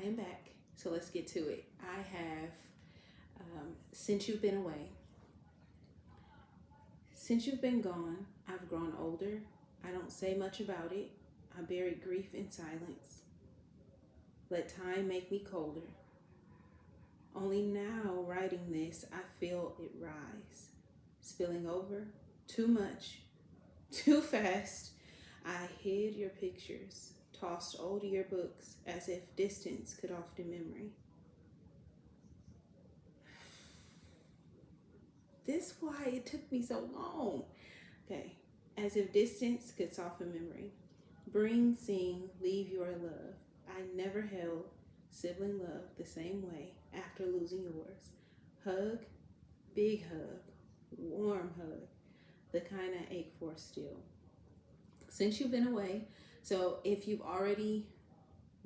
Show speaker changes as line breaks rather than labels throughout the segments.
I am back. So let's get to it. I have, since you've been away, since you've been gone, I've grown older. I don't say much about it. I bury grief in silence. Let time make me colder. Only now, writing this, I feel it rise, spilling over too much, too fast. I hid your pictures, tossed old yearbooks as if distance could soften memory. This why it took me so long. Okay, as if distance could soften memory. Bring, sing, leave your love. I never held sibling love the same way after losing yours. Hug, big hug, warm hug, the kind I ache for still. Since you've been away, so if you've already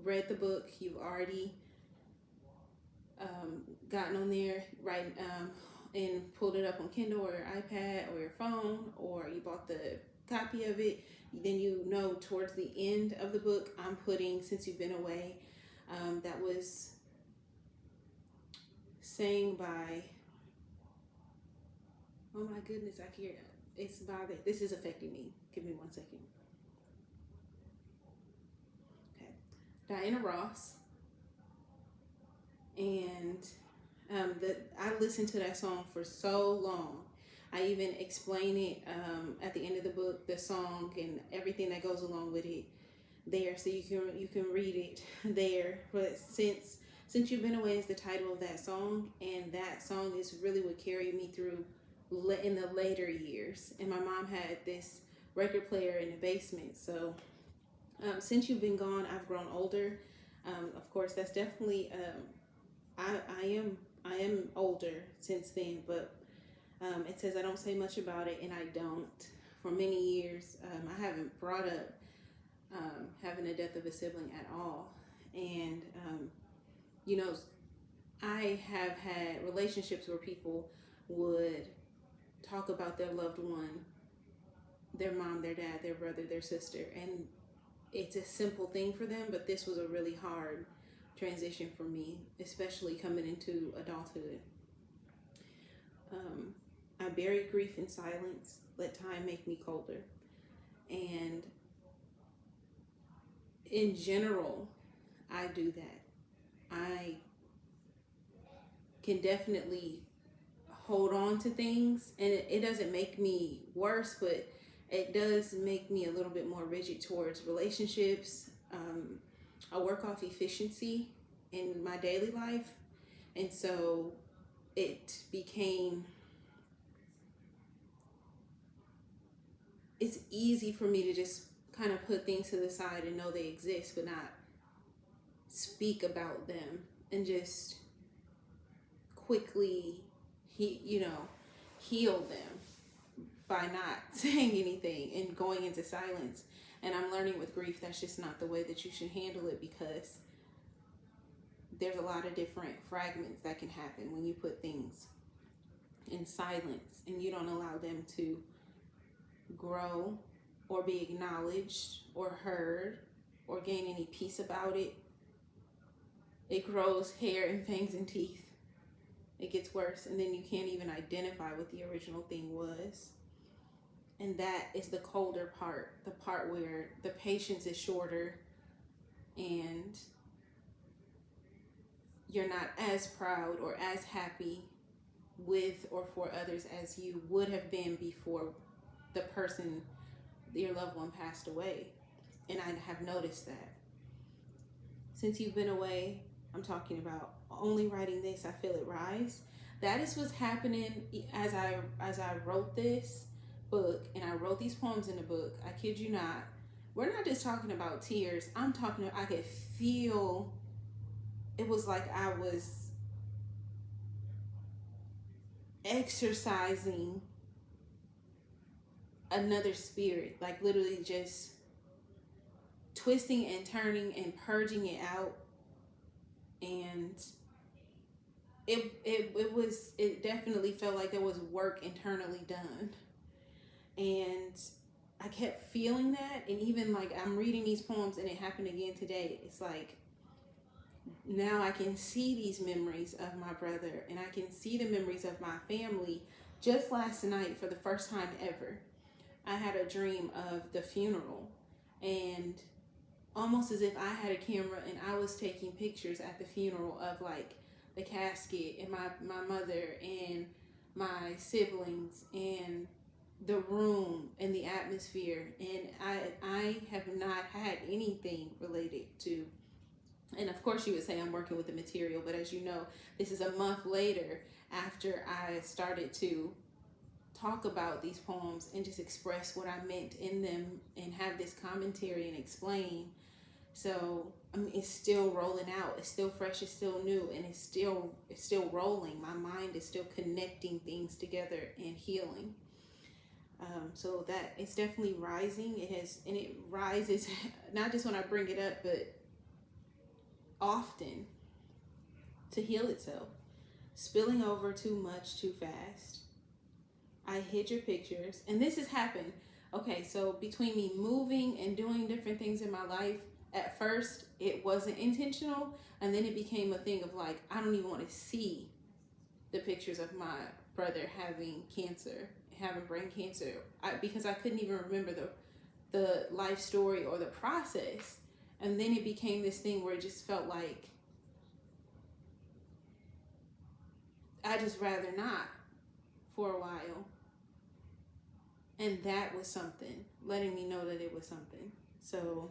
read the book, you've already gotten on there, right, and pulled it up on Kindle or your iPad or your phone, or you bought the copy of it, then you know towards the end of the book, I'm putting Since You've Been Away. That was sang by, oh my goodness, I can't, it's by this is affecting me. Give me 1 second. Okay. Diana Ross. And I listened to that song for so long. I even explain it at the end of the book, the song and everything that goes along with it there, so you can read it there. But since You've Been Away is the title of that song, and that song is really what carried me through in the later years. And my mom had this record player in the basement. So since you've been gone, I've grown older. Of course, that's definitely I am older since then, but it says I don't say much about it, and I don't. For many years, I haven't brought up having the death of a sibling at all. And, you know, I have had relationships where people would talk about their loved one, their mom, their dad, their brother, their sister, and it's a simple thing for them, but this was a really hard transition for me, especially coming into adulthood. I bury grief in silence, let time make me colder. And in general, I do that. I can definitely hold on to things, and it doesn't make me worse, but it does make me a little bit more rigid towards relationships. I work off efficiency in my daily life, and so it became, it's easy for me to just kind of put things to the side and know they exist, but not speak about them, and just quickly heal them by not saying anything and going into silence. And I'm learning with grief that's just not the way that you should handle it, because there's a lot of different fragments that can happen when you put things in silence and you don't allow them to grow or be acknowledged or heard or gain any peace about it. It grows hair and fangs and teeth. It gets worse, and then you can't even identify what the original thing was. And that is the colder part, the part where the patience is shorter and you're not as proud or as happy with or for others as you would have been before the person, your loved one, passed away. And I have noticed that. Since you've been away, I'm talking about only writing this, I feel it rise. That is what's happening as I wrote this book, and I wrote these poems in the book. I kid you not. We're not just talking about tears. I'm talking, I could feel, it was like I was exercising another spirit, like literally just twisting and turning and purging it out. And it definitely felt like there was work internally done. And I kept feeling that, and even like I'm reading these poems and it happened again today. It's like now I can see these memories of my brother, and I can see the memories of my family. Just last night, for the first time ever, I had a dream of the funeral, and almost as if I had a camera and I was taking pictures at the funeral of like the casket and my mother and my siblings and the room and the atmosphere. And I have not had anything related to, and of course you would say I'm working with the material, but as you know, this is a month later after I started to talk about these poems and just express what I meant in them and have this commentary and explain. So I mean, it's still rolling out. It's still fresh. It's still new, and it's still rolling. My mind is still connecting things together and healing. So that it's definitely rising. It rises not just when I bring it up, but often to heal itself. Spilling over too much too fast. I hid your pictures, and this has happened. Okay, so between me moving and doing different things in my life, at first it wasn't intentional, and then it became a thing of like, I don't even want to see the pictures of my brother having cancer, having brain cancer, because I couldn't even remember the life story or the process. And then it became this thing where it just felt like I just rather not for a while. And that was something, letting me know that it was something. So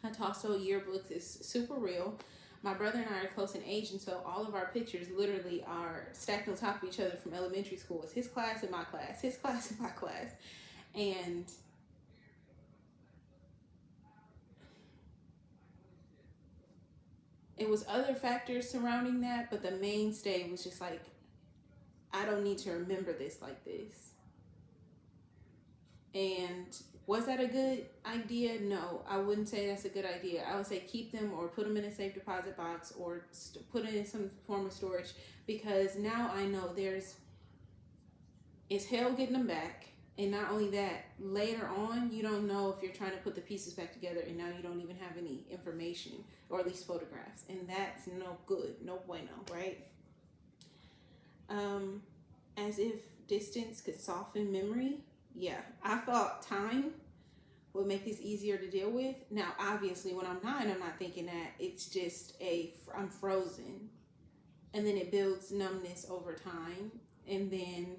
Hatasso yearbooks is super real. My brother and I are close in age, and so all of our pictures literally are stacked on top of each other from elementary school. It's his class and my class, his class and my class. And it was other factors surrounding that, but the mainstay was just like, I don't need to remember this like this. And was that a good idea? No, I wouldn't say that's a good idea. I would say keep them or put them in a safe deposit box or put it in some form of storage, because now I know it's hell getting them back. And not only that, later on, you don't know if you're trying to put the pieces back together and now you don't even have any information or at least photographs. And that's no good, no bueno, right? As if distance could soften memory. Yeah, I thought time would make this easier to deal with. Now, obviously, when I'm 9, I'm not thinking that. It's just I'm frozen. And then it builds numbness over time. And then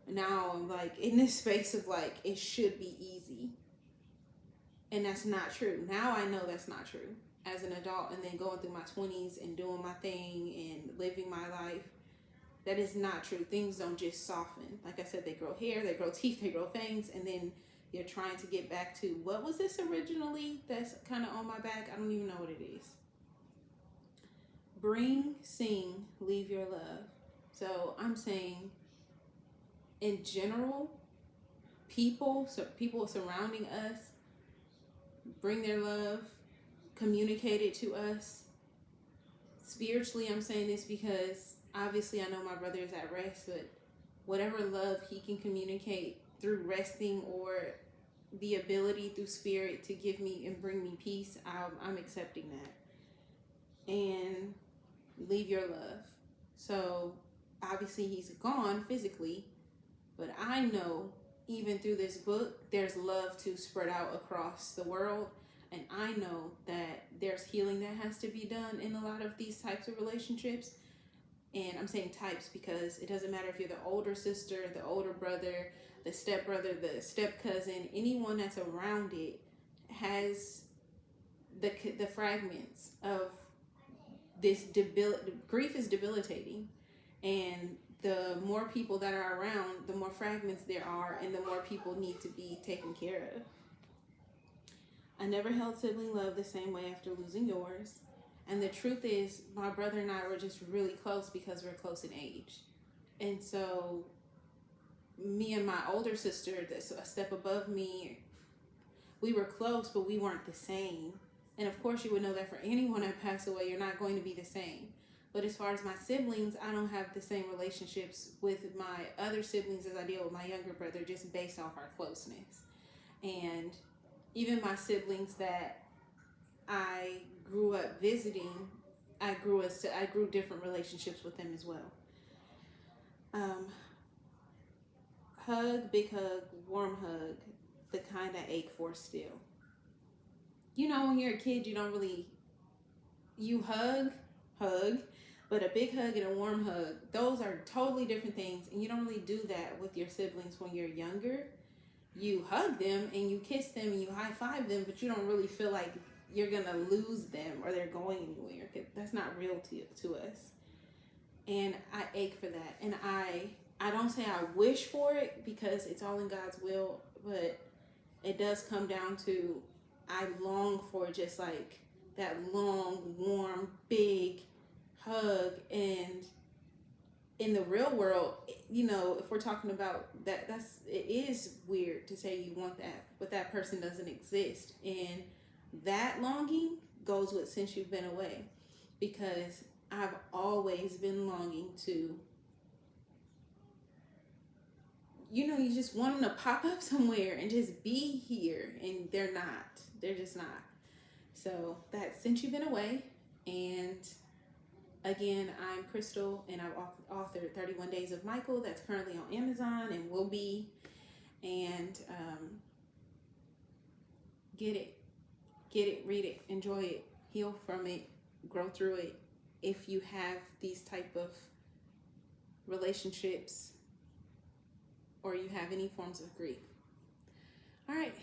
now I'm like in this space of like, it should be easy. And that's not true. Now I know that's not true as an adult, and then going through my 20s and doing my thing and living my life. That is not true. Things don't just soften. Like I said, they grow hair, they grow teeth, they grow fangs, and then you're trying to get back to, what was this originally that's kind of on my back? I don't even know what it is. Bring, sing, leave your love. So I'm saying, in general, people surrounding us, bring their love, communicate it to us. Spiritually, I'm saying this because obviously I know my brother is at rest, but whatever love he can communicate through resting or the ability through spirit to give me and bring me peace, I'm accepting that. And leave your love. So obviously he's gone physically, but I know even through this book, there's love to spread out across the world. And I know that there's healing that has to be done in a lot of these types of relationships. And I'm saying types because it doesn't matter if you're the older sister, the older brother, the stepbrother, the step cousin, anyone that's around it has the fragments of this grief is debilitating. And the more people that are around, the more fragments there are, and the more people need to be taken care of. I never held sibling love the same way after losing yours. And the truth is, my brother and I were just really close because we're close in age. And so me and my older sister, that's a step above me, we were close, but we weren't the same. And of course, you would know that for anyone that passed away, you're not going to be the same. But as far as my siblings, I don't have the same relationships with my other siblings as I deal with my younger brother, just based off our closeness. And even my siblings that I grew up visiting, I grew different relationships with them as well. Hug, big hug, warm hug, the kind I ache for still. You know, when you're a kid, you don't really, you hug, but a big hug and a warm hug, those are totally different things. And you don't really do that with your siblings when you're younger. You hug them and you kiss them and you high five them, but you don't really feel like you're gonna lose them or they're going anywhere. That's not real to us. And I ache for that. And I don't say I wish for it because it's all in God's will, but it does come down to I long for just like that long, warm, big hug. And in the real world, you know, if we're talking about that, it is weird to say you want that, but that person doesn't exist. And that longing goes with since you've been away, because I've always been longing to, you know, you just want them to pop up somewhere and just be here, and they're not. They're just not. So that's since you've been away. And again, I'm Crystal, and I've authored 31 Days of Michael. That's currently on Amazon and will be. And get it, read it, enjoy it, heal from it, grow through it. If you have these type of relationships or you have any forms of grief. All right.